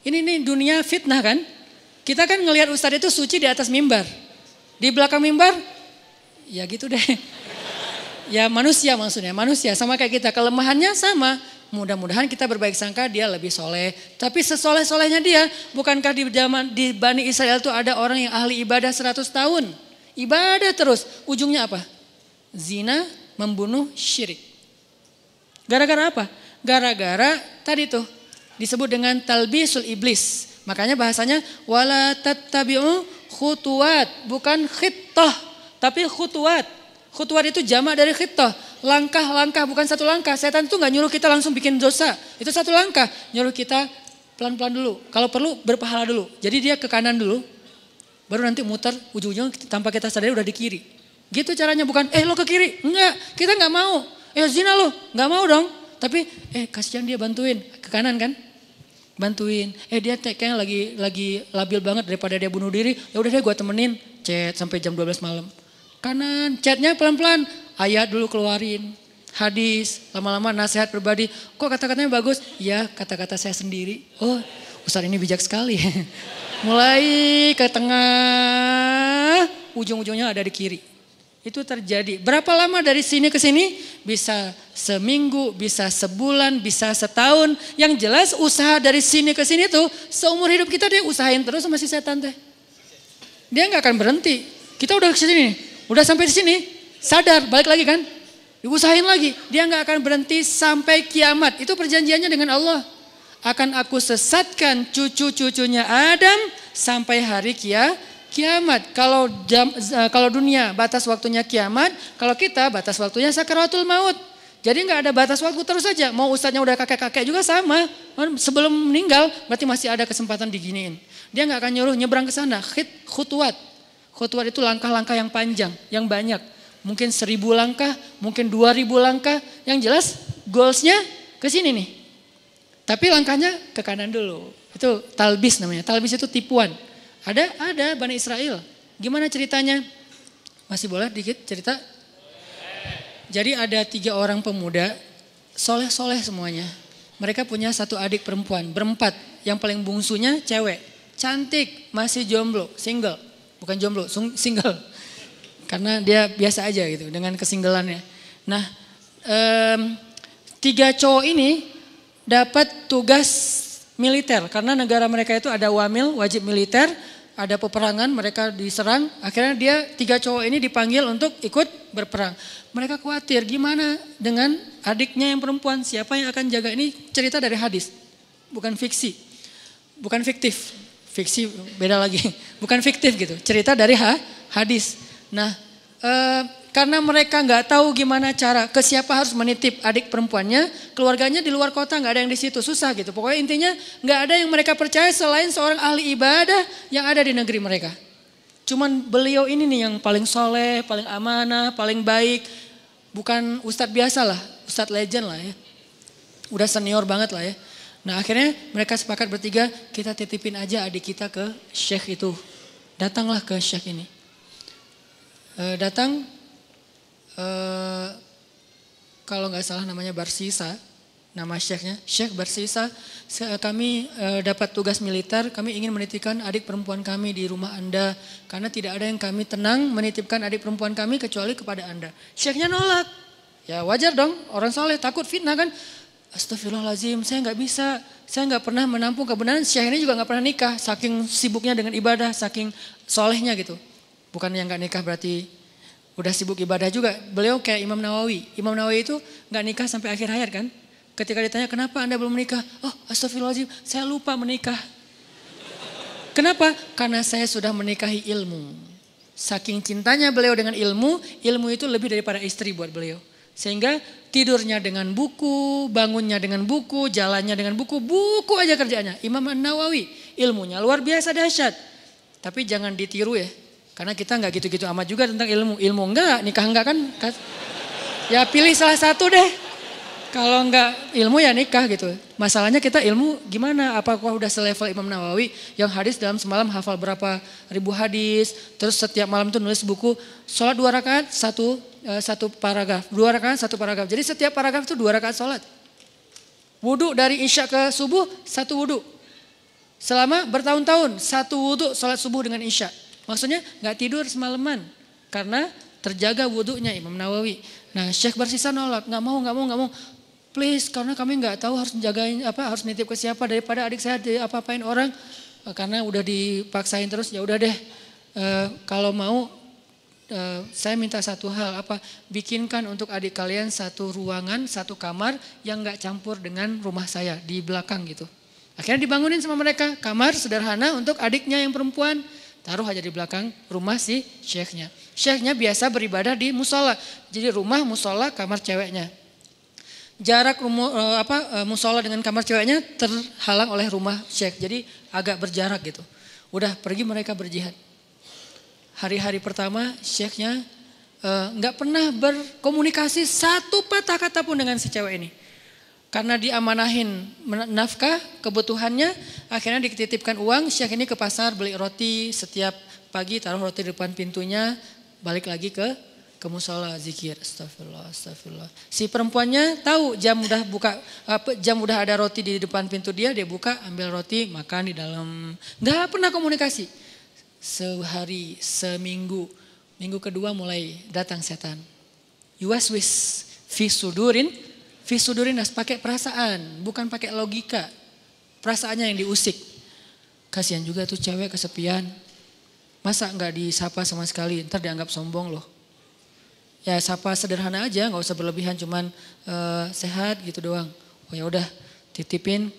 Ini nih dunia fitnah kan. Kita kan ngelihat ustadz itu suci di atas mimbar. Di belakang mimbar, ya gitu deh. Ya manusia maksudnya, manusia sama kayak kita. Kelemahannya sama. Mudah-mudahan kita berbaik sangka dia lebih soleh. Tapi sesoleh-solehnya dia, bukankah di Bani Israel itu ada orang yang ahli ibadah 100 tahun. Ibadah terus, ujungnya apa? Zina, membunuh, syirik. Gara-gara apa? Gara-gara tadi tuh disebut dengan talbisul iblis. Makanya bahasanya wala tattabi'u khutuwat, bukan khittah, tapi khutuwat. Khutuwat itu jamak dari khittah. Langkah-langkah, bukan satu langkah. Setan itu gak nyuruh kita langsung bikin dosa. Itu satu langkah. Nyuruh kita pelan-pelan dulu. Kalau perlu berpahala dulu. Jadi dia ke kanan dulu. Baru nanti muter ujung-ujung tanpa kita sadari udah di kiri. Gitu caranya, bukan lo ke kiri. Enggak, kita gak mau. Zina lo, gak mau dong. Tapi kasihan dia, bantuin. Ke kanan kan. Bantuin. Dia kayaknya lagi labil banget daripada dia bunuh diri. Ya udah deh gue temenin. Chat sampai jam 12 malam. Kanan, chatnya pelan-pelan. Ayat dulu keluarin. Hadis, lama-lama nasihat pribadi. Kok kata-katanya bagus? Ya kata-kata saya sendiri. Oh Ustaz ini bijak sekali. Mulai ke tengah, ujung-ujungnya ada di kiri. Itu terjadi. Berapa lama dari sini ke sini? Bisa seminggu, bisa sebulan, bisa setahun. Yang jelas usaha dari sini ke sini tuh seumur hidup kita dia usahain terus sama si setan teh. Dia nggak akan berhenti. Kita udah ke sini, udah sampai di sini, sadar balik lagi kan? Diusahain lagi. Dia nggak akan berhenti sampai kiamat. Itu perjanjiannya dengan Allah. Akan aku sesatkan cucu-cucunya Adam sampai hari kiamat. Kalau dunia batas waktunya kiamat, kalau kita batas waktunya sakaratul maut. Jadi nggak ada batas waktu, terus saja. Mau ustadznya udah kakek-kakek juga sama. Sebelum meninggal berarti masih ada kesempatan diginiin. Dia nggak akan nyuruh nyebrang ke sana. Khutuwat. Khutuwat itu langkah-langkah yang panjang, yang banyak. Mungkin 1000 langkah, mungkin 2000 langkah. Yang jelas goalsnya ke sini nih. Tapi langkahnya ke kanan dulu. Itu talbis namanya. Talbis itu tipuan. Ada Bani Israel. Gimana ceritanya? Masih boleh dikit cerita? Jadi ada 3 orang pemuda, soleh-soleh semuanya. Mereka punya 1 adik perempuan, berempat. Yang paling bungsunya cewek. Cantik, masih jomblo, single. Bukan jomblo, single. Karena dia biasa aja gitu dengan kesinggelannya. Nah 3 cowok ini dapat tugas militer. Karena negara mereka itu ada wamil, wajib militer. Ada peperangan, mereka diserang. Akhirnya dia 3 cowok ini dipanggil untuk ikut berperang. Mereka khawatir gimana dengan adiknya yang perempuan. Siapa yang akan jaga, ini cerita dari hadis. Bukan fiksi. Bukan fiktif. Fiksi beda lagi. Bukan fiktif gitu. Cerita dari hadis. Nah karena mereka nggak tahu gimana cara, ke siapa harus menitip adik perempuannya. Keluarganya di luar kota, nggak ada yang di situ, susah gitu. Pokoknya intinya nggak ada yang mereka percaya selain seorang ahli ibadah yang ada di negeri mereka. Cuman beliau ini nih yang paling soleh, paling amanah, paling baik. Bukan ustadz biasa lah, ustadz legend lah ya. Udah senior banget lah ya. Nah akhirnya mereka sepakat bertiga, kita titipin aja adik kita ke syekh itu. Datanglah ke syekh ini. Kalau nggak salah namanya Barsisa, nama syekhnya, Syekh Barsisa. Kami dapat tugas militer, kami ingin menitipkan adik perempuan kami di rumah Anda. Karena tidak ada yang kami tenang menitipkan adik perempuan kami kecuali kepada Anda. Syekhnya nolak. Ya wajar dong, orang soleh takut fitnah kan. Astagfirullahaladzim, saya nggak bisa. Saya nggak pernah menampung kebenaran. Syekh ini juga nggak pernah nikah, saking sibuknya dengan ibadah, saking solehnya gitu. Bukan yang nggak nikah berarti udah sibuk ibadah juga. Beliau kayak Imam Nawawi. Imam Nawawi itu nggak nikah sampai akhir hayat kan. Ketika ditanya kenapa Anda belum menikah? Oh astagfirullahaladzim, saya lupa menikah. Kenapa? Karena saya sudah menikahi ilmu. Saking cintanya beliau dengan ilmu, ilmu itu lebih daripada istri buat beliau. Sehingga tidurnya dengan buku, bangunnya dengan buku, jalannya dengan buku, buku aja kerjanya. Imam Nawawi, ilmunya luar biasa dahsyat. Tapi jangan ditiru ya. Karena kita nggak gitu-gitu amat juga tentang ilmu. Ilmu enggak, nikah enggak kan. Ya pilih salah satu deh. Kalau enggak ilmu ya nikah gitu. Masalahnya kita ilmu gimana? Apakah udah selevel Imam Nawawi yang hadis dalam semalam hafal berapa ribu hadis. Terus setiap malam tuh nulis buku. Sholat 2 rakaat, satu paragraf. 2 rakaat, 1 paragraf. Jadi setiap paragraf itu 2 rakaat sholat. Wudhu dari isya ke subuh, 1 wudhu. Selama bertahun-tahun, satu wudhu sholat subuh dengan isya. Maksudnya nggak tidur semalaman karena terjaga wudhunya Imam Nawawi. Nah Syekh bersisa nolak, nggak mau. Please, karena kami nggak tahu harus menjagain harus nitip ke siapa daripada adik saya apa-apain orang. Karena udah dipaksain terus, ya udah deh. Kalau mau saya minta satu hal, bikinkan untuk adik kalian satu ruangan, satu kamar yang nggak campur dengan rumah saya di belakang gitu. Akhirnya dibangunin sama mereka kamar sederhana untuk adiknya yang perempuan, taruh aja di belakang rumah si syekhnya. Syekhnya biasa beribadah di musola, jadi rumah musola kamar ceweknya. Jarak musola dengan kamar ceweknya terhalang oleh rumah syekh, jadi agak berjarak gitu. Udah pergi mereka berjihad. Hari-hari pertama syekhnya nggak pernah berkomunikasi satu patah kata pun dengan si cewek ini. Karena diamanahin nafkah kebutuhannya, akhirnya dititipkan uang. Syekh ini ke pasar beli roti setiap pagi, taruh roti di depan pintunya, balik lagi ke musola zikir. Astagfirullah. Si perempuannya tahu jam udah ada roti di depan pintu dia buka, ambil roti, makan di dalam. Nggak pernah komunikasi. Sehari, seminggu, minggu kedua mulai datang setan. Yuwaswis fi sudurin pakai perasaan, bukan pakai logika. Perasaannya yang diusik. Kasihan juga tuh cewek kesepian. Masa nggak disapa sama sekali, ntar dianggap sombong loh. Ya sapa sederhana aja, nggak usah berlebihan, cuman sehat gitu doang. Oh ya udah, titipin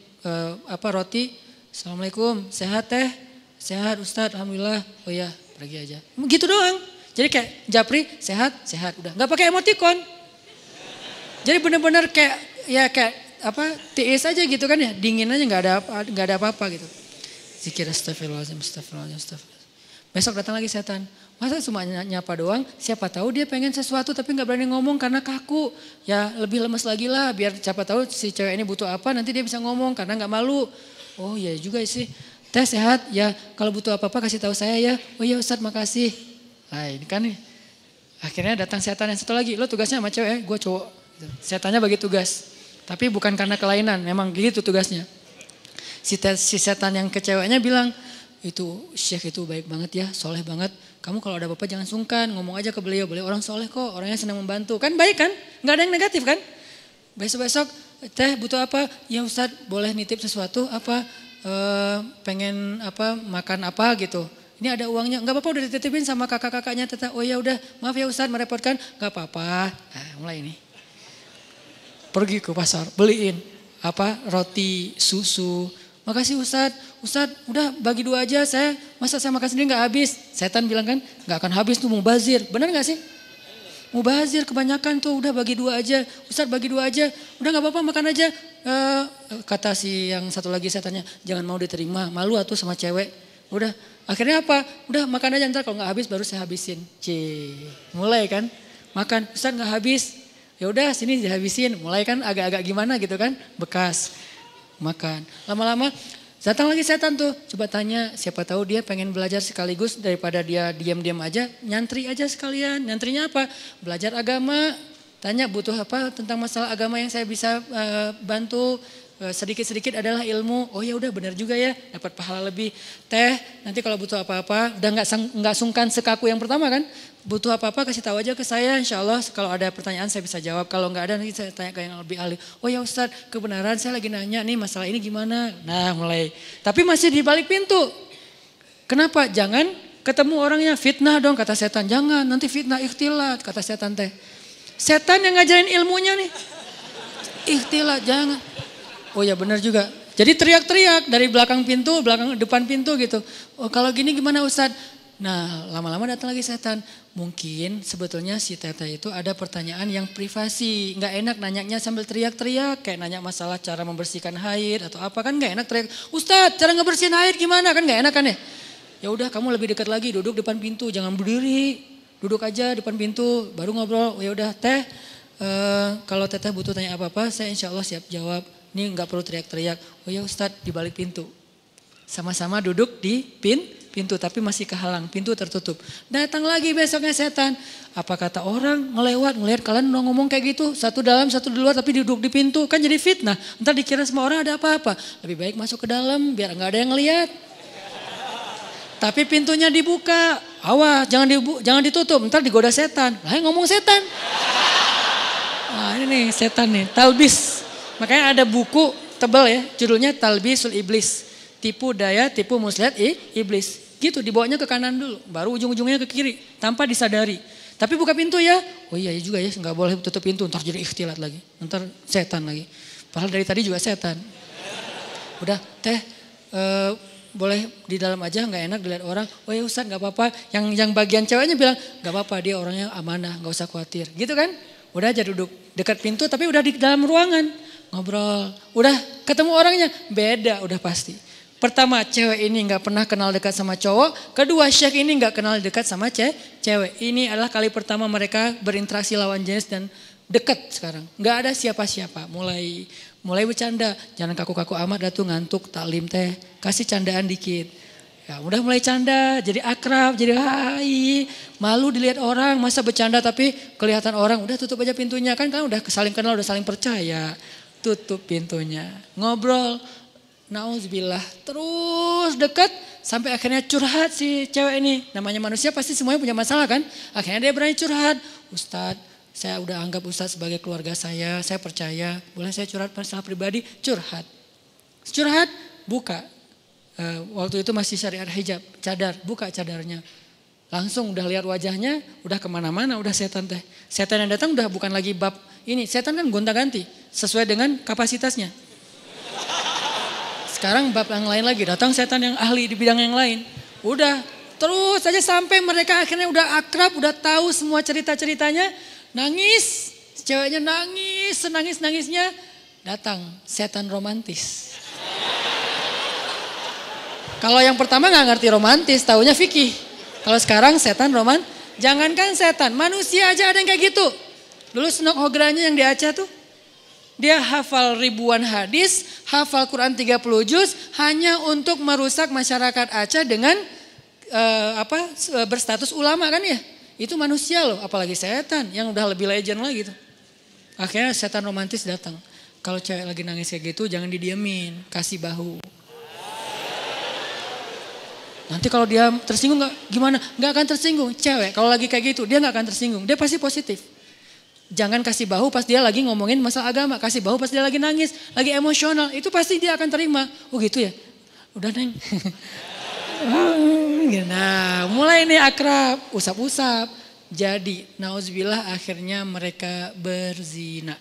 roti. Assalamualaikum, sehat teh, sehat Ustadz, alhamdulillah. Oh ya, pergi aja. Gitu doang. Jadi kayak japri, sehat, udah. Nggak pakai emoticon. Jadi benar-benar kayak tiis aja gitu kan ya, dingin aja, nggak ada apa-apa gitu. Zikir astagfirullahaladzim. Besok datang lagi setan. Masa cuma nyapa doang, siapa tahu dia pengen sesuatu tapi gak berani ngomong karena kaku. Ya lebih lemes lagi lah, biar siapa tahu si cewek ini butuh apa, nanti dia bisa ngomong karena gak malu. Oh iya juga sih, teh sehat ya, kalau butuh apa-apa kasih tahu saya ya. Oh iya Ustadz makasih. Nah ini kan nih, akhirnya datang setan yang satu lagi, lo tugasnya sama cewek, gue cowok. Setannya bagi tugas, tapi bukan karena kelainan, memang gitu tugasnya. Si setan yang ke ceweknya bilang, itu syekh itu baik banget ya, soleh banget. Kamu kalau ada apa-apa jangan sungkan, ngomong aja ke beliau orang soleh kok, orangnya senang membantu. Kan baik kan, gak ada yang negatif kan. Besok-besok, teh butuh apa? Ya Ustadz boleh nitip sesuatu pengen makan apa gitu. Ini ada uangnya, gak apa-apa udah dititipin sama kakak-kakaknya. Oh ya udah, maaf ya Ustadz merepotkan, gak apa-apa. Nah mulai ini. Pergi ke pasar, beliin roti, susu. Makasih Ustadz udah bagi 2 aja, masa saya makan sendiri gak habis. Setan bilang kan gak akan habis tuh, mubazir. Benar gak sih? Mubazir kebanyakan tuh, udah bagi 2 aja. Ustadz bagi 2 aja, udah gak apa-apa makan aja. Kata si yang satu lagi setannya, jangan mau diterima, malu atuh sama cewek. Udah, akhirnya udah makan aja, ntar kalau gak habis baru saya habisin. Mulai kan, makan, Ustadz gak habis. Ya udah sini dihabisin, mulai kan agak-agak gimana gitu kan, bekas. Makan. Lama-lama datang lagi setan tuh. Coba tanya, siapa tahu dia pengen belajar sekaligus daripada dia diam-diam aja. Nyantri aja sekalian. Nyantrinya apa? Belajar agama. Tanya butuh apa tentang masalah agama yang saya bisa bantu. Sedikit-sedikit adalah ilmu. Oh ya udah benar juga ya, dapat pahala lebih. Teh, nanti kalau butuh apa-apa, udah nggak sungkan sekaku yang pertama kan. Butuh apa-apa kasih tahu aja ke saya, insya Allah kalau ada pertanyaan saya bisa jawab. Kalau nggak ada nanti saya tanya ke yang lebih ahli. Oh ya Ustadz, kebenaran saya lagi nanya nih masalah ini gimana. Nah mulai, tapi masih di balik pintu. Kenapa? Jangan ketemu orangnya, fitnah dong kata setan. Jangan, nanti fitnah ikhtilat kata setan teh. Setan yang ngajarin ilmunya nih. Ikhtilat, jangan. Oh ya benar juga. Jadi teriak-teriak dari belakang pintu, depan pintu gitu. Oh kalau gini gimana Ustadz? Nah lama-lama datang lagi setan. Mungkin sebetulnya si teteh itu ada pertanyaan yang privasi. Gak enak nanyanya sambil teriak-teriak. Kayak nanya masalah cara membersihkan haid atau apa kan gak enak teriak. Ustadz cara ngebersihin haid gimana kan gak enak kan ya. Ya udah kamu lebih dekat lagi, duduk depan pintu, jangan berdiri. Duduk aja depan pintu baru ngobrol. Ya udah teh kalau teteh butuh tanya apa-apa saya insya Allah siap jawab. Ini nggak perlu teriak-teriak. Oh ya Ustadz di balik pintu. Sama-sama duduk di pintu. pintu tapi masih kehalang, pintu tertutup. Datang lagi besoknya setan. Apa kata orang ngelihat kalian udah ngomong kayak gitu, satu dalam satu di luar tapi duduk di pintu, kan jadi fitnah. Ntar dikira semua orang ada apa-apa. Lebih baik masuk ke dalam biar nggak ada yang ngelihat. Tapi pintunya dibuka, awas jangan ditutup, ntar digoda setan. Lah ngomong setan. Nah ini nih setan nih, talbis. Makanya ada buku tebal ya, judulnya Talbisul Iblis. Tipu daya, tipu muslihat iblis. Gitu dibawanya ke kanan dulu, baru ujung-ujungnya ke kiri tanpa disadari. Tapi buka pintu ya. Oh iya juga ya, nggak boleh tutup pintu, ntar jadi ikhtilat lagi. Ntar setan lagi. Padahal dari tadi juga setan. Udah teh boleh di dalam aja, nggak enak dilihat orang. Oh ya Ustaz nggak apa-apa. Yang bagian ceweknya bilang nggak apa-apa, dia orangnya amanah, nggak usah khawatir. Gitu kan? Udah aja duduk dekat pintu tapi udah di dalam ruangan. Ngobrol. Udah ketemu orangnya. Beda udah pasti. Pertama cewek ini gak pernah kenal dekat sama cowok. Kedua syekh ini gak kenal dekat sama cewek. Ini adalah kali pertama mereka berinteraksi lawan jenis dan dekat sekarang. Gak ada siapa-siapa. Mulai bercanda. Jangan kaku-kaku amat dah tuh ngantuk taklim teh. Kasih candaan dikit. Ya udah mulai canda. Jadi akrab. Jadi hai. Malu dilihat orang. Masa bercanda tapi kelihatan orang. Udah tutup aja pintunya. Kan udah saling kenal, udah saling percaya. Tutup pintunya. Ngobrol. Nauzubillah. Terus dekat. Sampai akhirnya curhat si cewek ini. Namanya manusia pasti semuanya punya masalah kan. Akhirnya dia berani curhat. Ustadz, saya udah anggap Ustadz sebagai keluarga saya. Saya percaya. Boleh saya curhat masalah pribadi? Curhat. Curhat. Buka. Waktu itu masih syariat hijab. Cadar. Buka cadarnya. Langsung udah lihat wajahnya. Udah kemana-mana. Udah setan teh. Setan yang datang udah bukan lagi bab ini. Setan kan gonta-ganti. Sesuai dengan kapasitasnya. Sekarang bab yang lain lagi. Datang setan yang ahli di bidang yang lain. Udah. Terus saja sampai mereka akhirnya udah akrab. Udah tahu semua cerita-ceritanya. Nangis. Ceweknya nangis. Senangis-nangisnya. Datang setan romantis. Kalau yang pertama gak ngerti romantis. Taunya fikih. Kalau sekarang setan jangankan setan. Manusia aja ada yang kayak gitu. Dulu Snok Hogranya yang di Aceh tuh. Dia hafal ribuan hadis, hafal Quran 30 juz hanya untuk merusak masyarakat Aceh dengan berstatus ulama kan ya. Itu manusia loh, apalagi setan yang udah lebih legend lagi tuh. Akhirnya setan romantis datang. Kalau cewek lagi nangis kayak gitu jangan didiemin, kasih bahu. Nanti kalau dia tersinggung gimana? Gak akan tersinggung. Cewek kalau lagi kayak gitu dia gak akan tersinggung, dia pasti positif. Jangan kasih bahu pas dia lagi ngomongin masalah agama. Kasih bahu pas dia lagi nangis, lagi emosional. Itu pasti dia akan terima. Oh gitu ya? Udah Neng. Nah mulai nih akrab, usap-usap. Jadi nauzubillah akhirnya mereka berzina.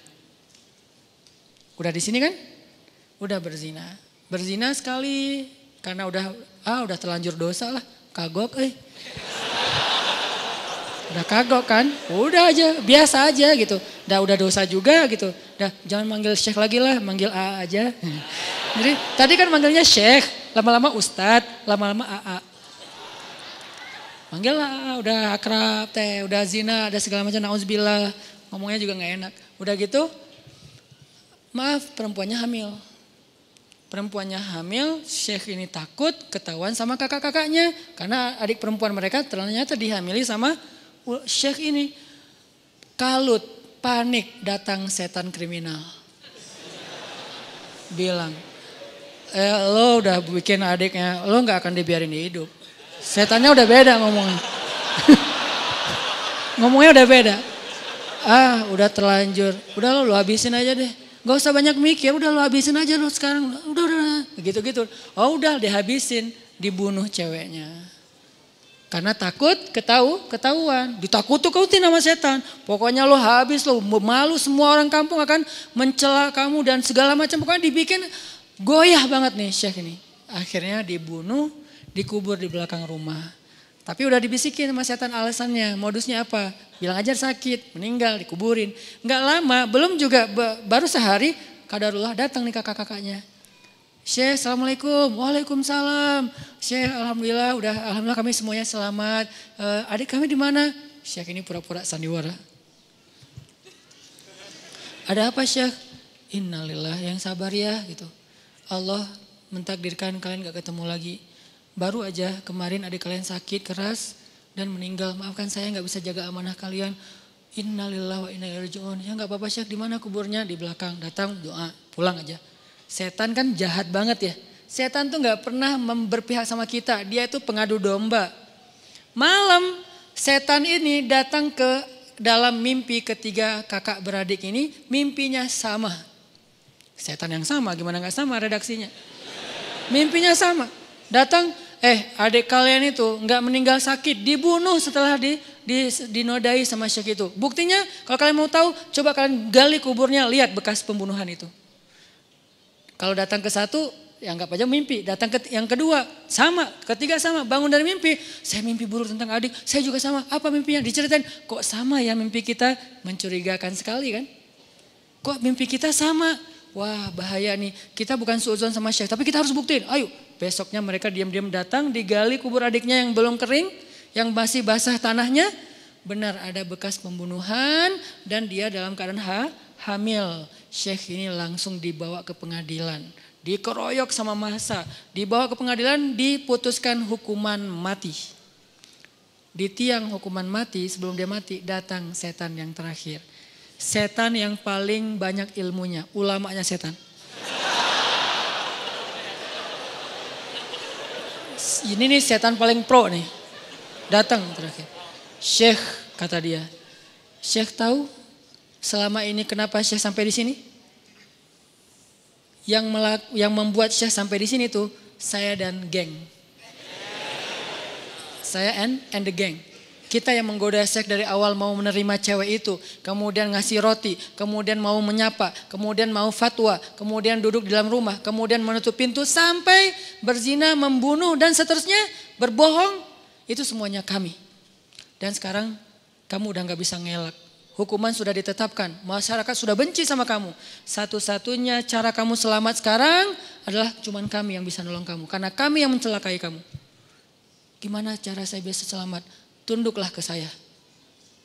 Udah di sini kan? Udah berzina. Berzina sekali karena udah terlanjur dosa lah. Kagok Udah kagok kan, udah aja, biasa aja gitu. Udah dosa juga gitu. Jangan manggil syekh lagi lah, manggil A aja. Jadi tadi kan manggilnya syekh, lama-lama ustadz, lama-lama AA. Manggil lah, udah akrab teh, udah zina, ada segala macam, nauzubillah. Ngomongnya juga gak enak. Udah gitu, maaf perempuannya hamil. Perempuannya hamil, syekh ini takut ketahuan sama kakak-kakaknya. Karena adik perempuan mereka ternyata dihamili sama syekh ini. Kalut, panik, datang setan kriminal. Bilang, lo udah bikin adiknya, lo gak akan dibiarin hidup. Setannya udah beda ngomongnya. Ngomongnya udah beda. Udah terlanjur, udah lo habisin aja deh. Gak usah banyak mikir, udah lo habisin aja lo sekarang. Udah. Gitu-gitu. Oh udah dihabisin, dibunuh ceweknya. Karena takut ketahuan. Ditakut-takutin sama setan. Pokoknya lo habis, lo malu, semua orang kampung akan mencela kamu dan segala macam. Pokoknya dibikin goyah banget nih syekh ini. Akhirnya dibunuh, dikubur di belakang rumah. Tapi udah dibisikin sama setan alasannya, modusnya apa? Bilang aja sakit, meninggal, dikuburin. Nggak lama, belum juga, baru sehari, kadarullah datang nih kakak-kakaknya. Syekh, assalamualaikum, waalaikumsalam. Syekh, alhamdulillah kami semuanya selamat. Adik kami di mana? Syekh ini pura-pura sandiwara. Ada apa Syekh? Innalillah, yang sabar ya gitu. Allah mentakdirkan kalian gak ketemu lagi. baru aja kemarin adik kalian sakit keras dan meninggal. Maafkan saya nggak bisa jaga amanah kalian. Innalillahi wa inna ilaihi raji'un. Ya nggak apa-apa Syekh, di mana kuburnya? Di belakang. Datang doa, pulang aja. Setan kan jahat banget ya. Setan tuh nggak pernah berpihak sama kita. Dia itu pengadu domba. Malam setan ini datang ke dalam mimpi ketiga kakak beradik ini, mimpinya sama. Setan yang sama, gimana nggak sama redaksinya? Mimpinya sama. Datang, adik kalian itu nggak meninggal sakit, dibunuh setelah dinodai sama Syekh itu. Buktinya kalau kalian mau tahu, coba kalian gali kuburnya, lihat bekas pembunuhan itu. Kalau datang ke satu, ya anggap aja mimpi. Datang ke yang kedua, sama. Ketiga sama, bangun dari mimpi. Saya mimpi buruk tentang adik, saya juga sama. Apa mimpinya? Diceritain, kok sama ya mimpi kita? Mencurigakan sekali kan? Kok mimpi kita sama? Wah bahaya nih, kita bukan suudzon sama Syekh, tapi kita harus buktiin. Ayo, besoknya mereka diam-diam datang, digali kubur adiknya yang belum kering, yang masih basah tanahnya. Benar ada bekas pembunuhan dan dia dalam keadaan hamil. Syekh ini langsung dibawa ke pengadilan. Dikeroyok sama massa, dibawa ke pengadilan, diputuskan hukuman mati. Di tiang hukuman mati, sebelum dia mati, datang setan yang terakhir. Setan yang paling banyak ilmunya, ulamanya setan. Ini nih setan paling pro nih. Datang terakhir. Syekh, kata dia. Syekh tahu selama ini kenapa Syekh sampai di sini? Yang membuat Syekh sampai di sini tuh saya dan geng. Saya and the gang. Kita yang menggoda Syekh dari awal mau menerima cewek itu, kemudian ngasih roti, kemudian mau menyapa, kemudian mau fatwa, kemudian duduk di dalam rumah, kemudian menutup pintu sampai berzina, membunuh dan seterusnya, berbohong, itu semuanya kami. Dan sekarang kamu udah gak bisa ngelak. Hukuman sudah ditetapkan, masyarakat sudah benci sama kamu. Satu-satunya cara kamu selamat sekarang adalah cuman kami yang bisa nolong kamu. Karena kami yang mencelakai kamu. Gimana cara saya bisa selamat? Tunduklah ke saya.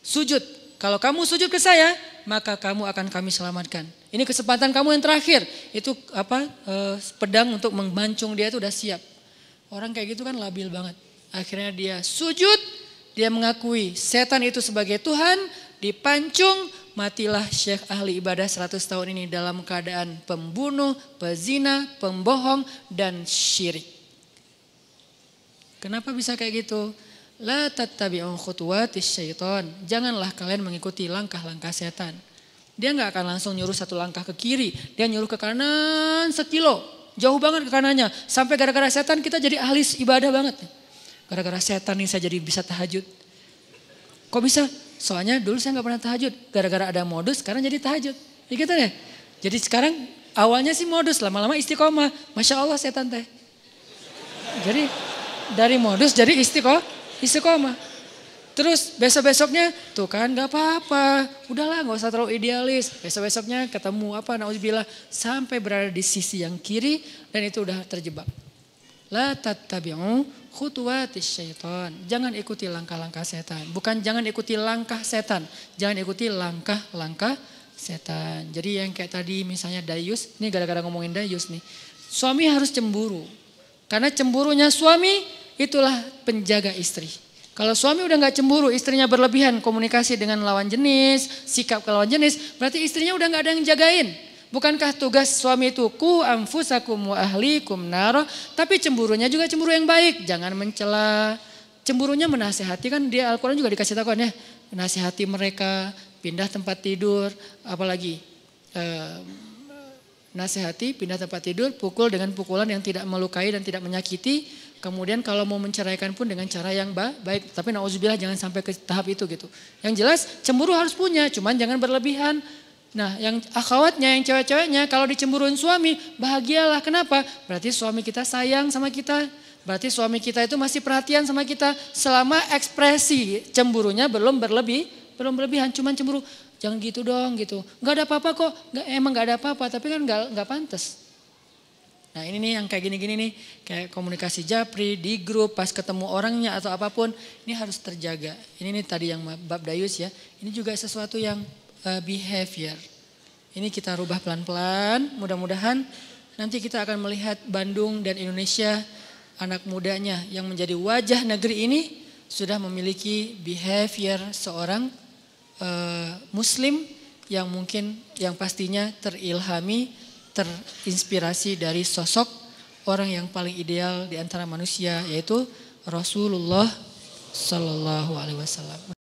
Sujud. Kalau kamu sujud ke saya, maka kamu akan kami selamatkan. Ini kesempatan kamu yang terakhir. Itu pedang untuk memancung dia itu udah siap. Orang kayak gitu kan labil banget. Akhirnya dia sujud, dia mengakui setan itu sebagai Tuhan, dipancung, matilah Syekh ahli ibadah 100 tahun ini dalam keadaan pembunuh, pezina, pembohong, dan syirik. Kenapa bisa kayak gitu? La tattabi'u khutuwatis syaitan. Janganlah kalian mengikuti langkah-langkah setan. Dia gak akan langsung nyuruh satu langkah ke kiri. Dia nyuruh ke kanan sekilo. Jauh banget ke kanannya. Sampai gara-gara setan kita jadi ahli ibadah banget. Gara-gara setan nih saya jadi bisa tahajud. Kok bisa? Soalnya dulu saya gak pernah tahajud. Gara-gara ada modus sekarang jadi tahajud. Ya gitu deh. Jadi sekarang awalnya sih modus. Lama-lama istiqomah. Masya Allah setan teh. Jadi dari modus jadi istiqomah. Terus besok-besoknya tuh kan gak apa-apa. Udahlah gak usah terlalu idealis. Besok-besoknya ketemu na'udzubillah. Sampai berada di sisi yang kiri dan itu udah terjebak. La tattabi'u khutuwatis syaitan. Jangan ikuti langkah-langkah setan. Bukan jangan ikuti langkah setan. Jangan ikuti langkah-langkah setan. Jadi yang kayak tadi misalnya dayus. Ini gara-gara ngomongin dayus nih. Suami harus cemburu. Karena cemburunya suami itulah penjaga istri. Kalau suami udah gak cemburu, istrinya berlebihan komunikasi dengan lawan jenis, sikap ke lawan jenis, berarti istrinya udah gak ada yang jagain. Bukankah tugas suami itu ku anfusakum wa ahlikum naro, tapi cemburunya juga cemburu yang baik, jangan mencela. Cemburunya menasehati, kan dia Al-Quran juga dikasih tahu kan ya, menasehati mereka, pindah tempat tidur, apalagi nasihati, pindah tempat tidur, pukul dengan pukulan yang tidak melukai dan tidak menyakiti. Kemudian kalau mau menceraikan pun dengan cara yang baik. Tapi na'udzubillah jangan sampai ke tahap itu gitu. Yang jelas cemburu harus punya, cuman jangan berlebihan. Nah yang akhwatnya, yang cewek-ceweknya kalau dicemburuin suami, bahagialah. Kenapa? Berarti suami kita sayang sama kita. Berarti suami kita itu masih perhatian sama kita. Selama ekspresi cemburunya belum berlebihan, cuman cemburu. Jangan gitu dong gitu. Gak ada apa-apa kok, emang gak ada apa-apa, tapi kan gak pantas. Nah ini nih yang kayak gini-gini nih, kayak komunikasi japri di grup pas ketemu orangnya atau apapun, ini harus terjaga. Ini nih tadi yang bab dayus ya, ini juga sesuatu yang behavior. Ini kita rubah pelan-pelan, mudah-mudahan nanti kita akan melihat Bandung dan Indonesia anak mudanya yang menjadi wajah negeri ini sudah memiliki behavior seorang muslim yang mungkin yang pastinya terilhami, terinspirasi dari sosok orang yang paling ideal di antara manusia, yaitu Rasulullah Sallallahu Alaihi Wasallam.